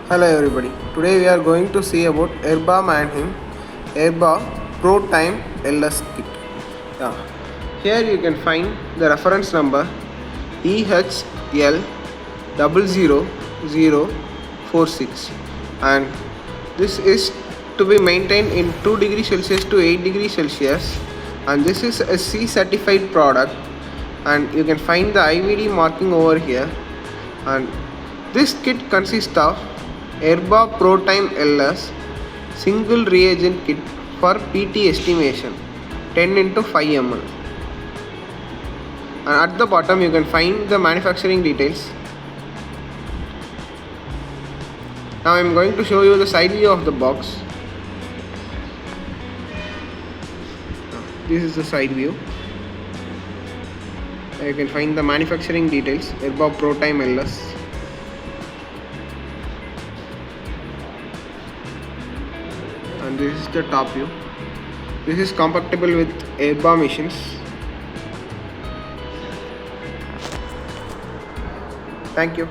Hello everybody. Today we are going to see about Erba Mannheim Protime LS kit. Yeah. Here you can find the reference number EHL00046, and this is to be maintained in 2 degrees Celsius to 8 degrees Celsius, and this is a C certified product, and you can find the IVD marking over here. And this kit consists of Erba Protime LS single reagent kit for PT estimation 10 into 5 ml, and at the bottom you can find the manufacturing details. Now I am going to show you the side view of the box. This is the side view. You can find the manufacturing details, Erba Protime LS. And this is the top view. This is compatible with Erba machines. Thank you.